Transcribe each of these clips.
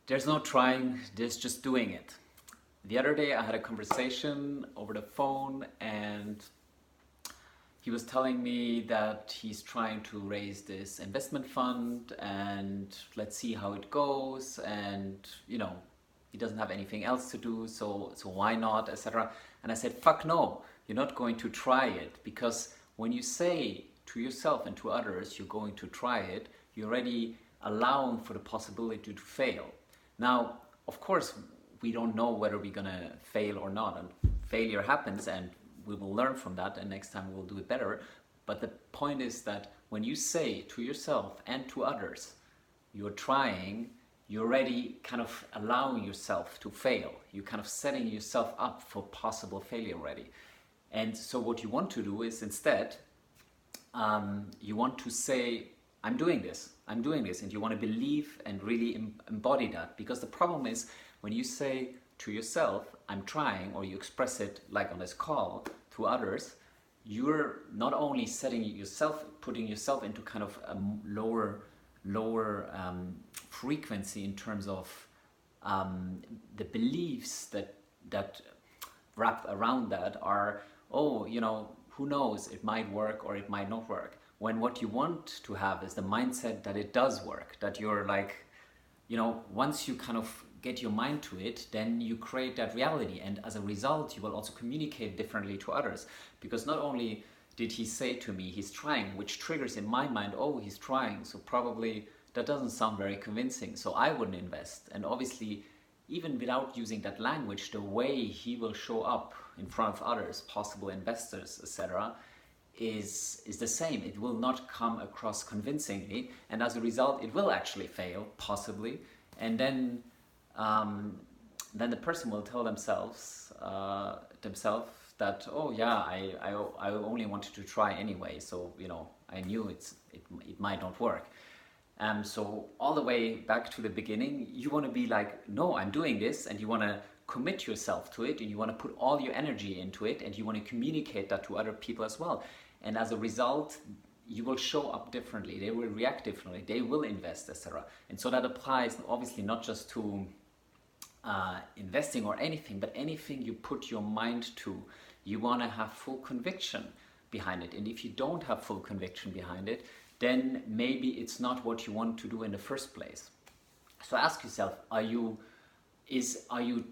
There's no trying, there's just doing it. The other day I had a conversation over the phone and he was telling me that he's trying to raise this investment fund and let's see how it goes, and he doesn't have anything else to do, so why not, etc. And I said, fuck no, you're not going to try it, because when you say to yourself and to others you're going to try it, you're already allowing for the possibility to fail. Now, of course, we don't know whether we're gonna fail or not, and failure happens and we will learn from that, and next time we'll do it better. But the point is that when you say to yourself and to others you're trying, you're already kind of allowing yourself to fail. You're kind of setting yourself up for possible failure already. And so what you want to do is instead, you want to say, I'm doing this, and you want to believe and really embody that. Because the problem is when you say to yourself, I'm trying, or you express it like on this call to others, you're not only putting yourself into kind of a lower frequency in terms of the beliefs that wrap around that are, who knows, it might work or it might not work. When what you want to have is the mindset that it does work, that you're like, once you kind of get your mind to it, then you create that reality, and as a result you will also communicate differently to others. Because not only did he say to me he's trying, which triggers in my mind, oh, he's trying, so probably that doesn't sound very convincing, so I wouldn't invest. And obviously, even without using that language, the way he will show up in front of others, possible investors, etc., is the same. It will not come across convincingly, and as a result it will actually fail, possibly. And then the person will tell themselves that, oh yeah, I only wanted to try anyway, so I knew it might not work. So all the way back to the beginning, you want to be like, no, I'm doing this, and you want to commit yourself to it, and you want to put all your energy into it, and you want to communicate that to other people as well. And as a result, you will show up differently, they will react differently, they will invest, etc. And so that applies obviously not just to investing or anything, but anything you put your mind to, you want to have full conviction behind it. And if you don't have full conviction behind it, then maybe it's not what you want to do in the first place. So ask yourself, are you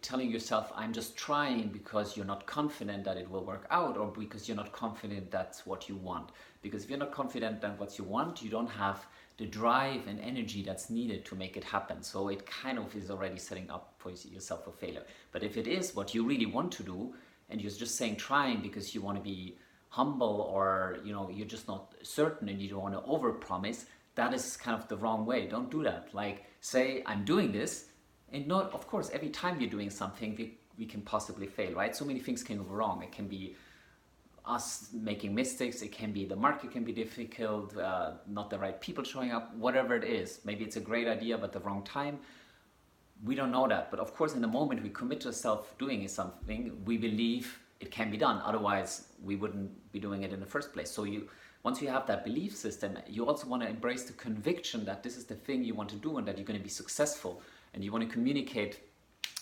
telling yourself, I'm just trying because you're not confident that it will work out, or because you're not confident that's what you want? Because if you're not confident that what you want, you don't have the drive and energy that's needed to make it happen. So it kind of is already setting up for yourself for failure. But if it is what you really want to do, and you're just saying trying because you want to be humble, or you're just not certain and you don't want to overpromise, that is kind of the wrong way. Don't do that. Like, say, I'm doing this. And not, of course, every time you're doing something, we can possibly fail, right? So many things can go wrong. It can be us making mistakes. It can be the market can be difficult, not the right people showing up, whatever it is. Maybe it's a great idea, but the wrong time. We don't know that. But of course, in the moment we commit ourselves doing something, we believe it can be done. Otherwise, we wouldn't be doing it in the first place. So once you have that belief system, you also want to embrace the conviction that this is the thing you want to do and that you're going to be successful. And you want to communicate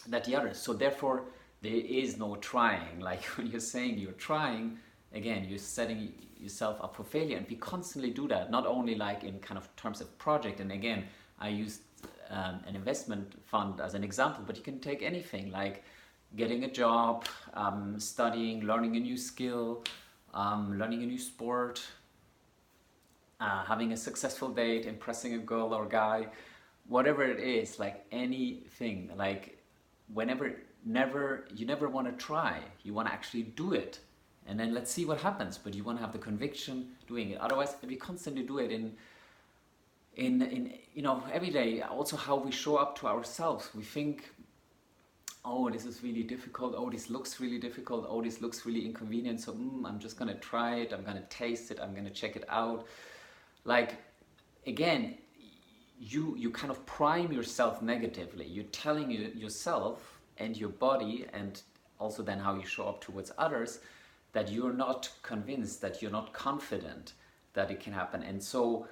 that to others. So therefore, there is no trying. Like when you're saying you're trying, again, you're setting yourself up for failure. And we constantly do that, not only like in kind of terms of project. And again, I used an investment fund as an example, but you can take anything like getting a job, studying, learning a new skill, learning a new sport, having a successful date, impressing a girl or guy. Whatever it is, like anything, like you never want to try, you want to actually do it, and then let's see what happens. But you want to have the conviction doing it. Otherwise, if we constantly do it in every day, also how we show up to ourselves, we think, oh, this is really difficult, oh, this looks really difficult, oh, this looks really inconvenient, so I'm just gonna try it, I'm gonna taste it, I'm gonna check it out. Like, again, you kind of prime yourself negatively. You're telling yourself and your body, and also then how you show up towards others, that you're not convinced, that you're not confident that it can happen. And so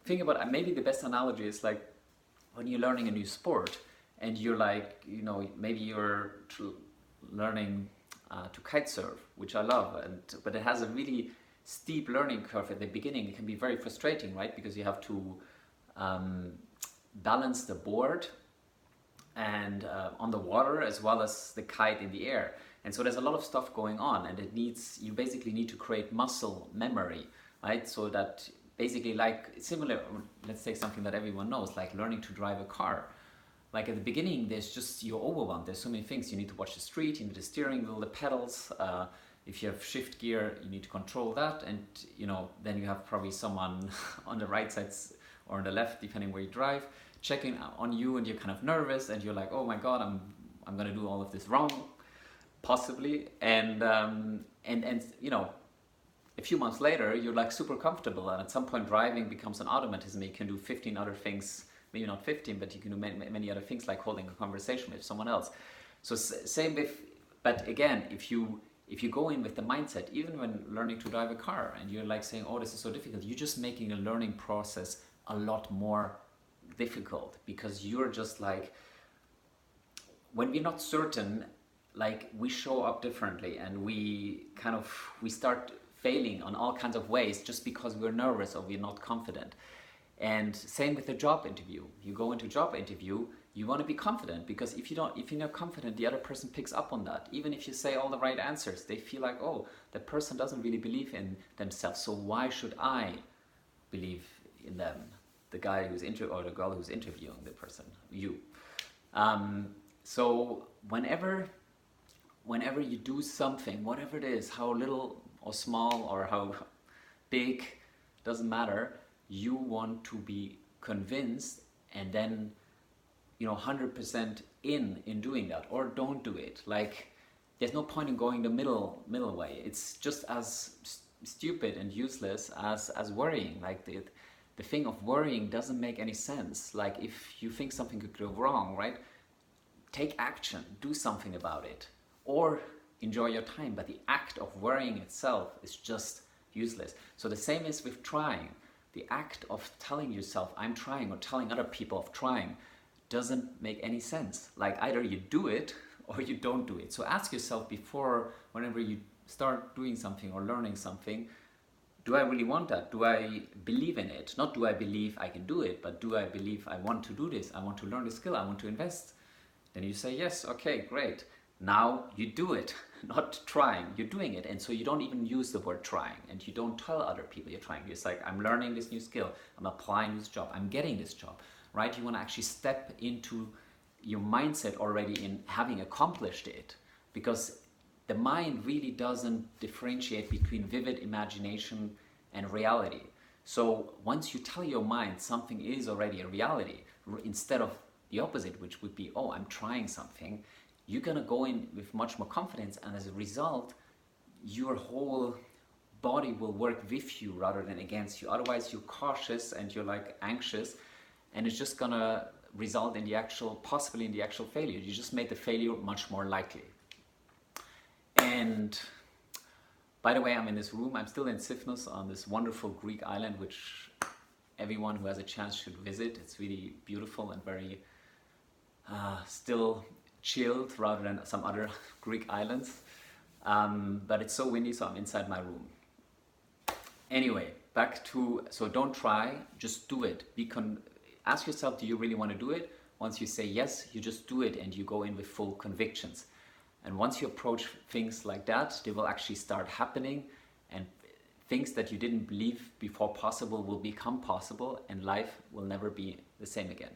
think about, maybe the best analogy is like when you're learning a new sport, and you're like, maybe you're learning to kite surf, which I love, but it has a really steep learning curve at the beginning. It can be very frustrating, right? Because you have to balance the board and on the water as well as the kite in the air. And so there's a lot of stuff going on, and you basically need to create muscle memory, right? So that basically, like similar, let's take something that everyone knows, like learning to drive a car. Like at the beginning, you're overwhelmed. There's so many things. You need to watch the street, you need the steering wheel, the pedals. If you have shift gear, you need to control that. And then you have probably someone on the right side or on the left, depending where you drive, checking on you, and you're kind of nervous, and you're like, oh my God, I'm gonna do all of this wrong, possibly. And a few months later, you're like super comfortable, and at some point driving becomes an automatism. You can do 15 other things, maybe not 15, but you can do many other things, like holding a conversation with someone else. So same but again, if you go in with the mindset, even when learning to drive a car, and you're like saying, oh, this is so difficult, you're just making the learning process a lot more difficult, because you're just like, when we're not certain, like we show up differently, and we start failing on all kinds of ways just because we're nervous or we're not confident. And same with the job interview. You go into a job interview, you want to be confident, because if you're not confident, the other person picks up on that. Even if you say all the right answers, they feel like, oh, that person doesn't really believe in themselves, so why should I believe in them? The guy or the girl who's interviewing the person, you. So whenever you do something, whatever it is, how little or small or how big, doesn't matter, you want to be convinced, and then 100% in doing that, or don't do it. Like, there's no point in going the middle way. It's just as stupid and useless as worrying. Like the thing of worrying doesn't make any sense. Like, if you think something could go wrong, right, take action, do something about it, or enjoy your time. But the act of worrying itself is just useless. So the same is with trying. The act of telling yourself I'm trying, or telling other people of trying, doesn't make any sense. Like, either you do it or you don't do it. So ask yourself whenever you start doing something or learning something, do I really want that? Do I believe in it? Not do I believe I can do it, but do I believe I want to do this? I want to learn the skill, I want to invest. Then you say, yes, okay, great. Now you do it, not trying, you're doing it. And so you don't even use the word trying, and you don't tell other people you're trying. It's like, I'm learning this new skill, I'm applying this job, I'm getting this job, right? You want to actually step into your mindset already in having accomplished it, because the mind really doesn't differentiate between vivid imagination and reality. So once you tell your mind something is already a reality, instead of the opposite, which would be, oh, I'm trying something, you're going to go in with much more confidence, and as a result, your whole body will work with you rather than against you. Otherwise, you're cautious and you're like anxious, and it's just going to result in possibly in the actual failure. You just made the failure much more likely. And by the way, I'm in this room, I'm still in Sifnos on this wonderful Greek island, which everyone who has a chance should visit. It's really beautiful and very still chilled rather than some other Greek islands. But it's so windy, so I'm inside my room. Anyway, so don't try, just do it. Ask yourself, do you really want to do it? Once you say yes, you just do it, and you go in with full convictions. And once you approach things like that, they will actually start happening, and things that you didn't believe before possible will become possible, and life will never be the same again.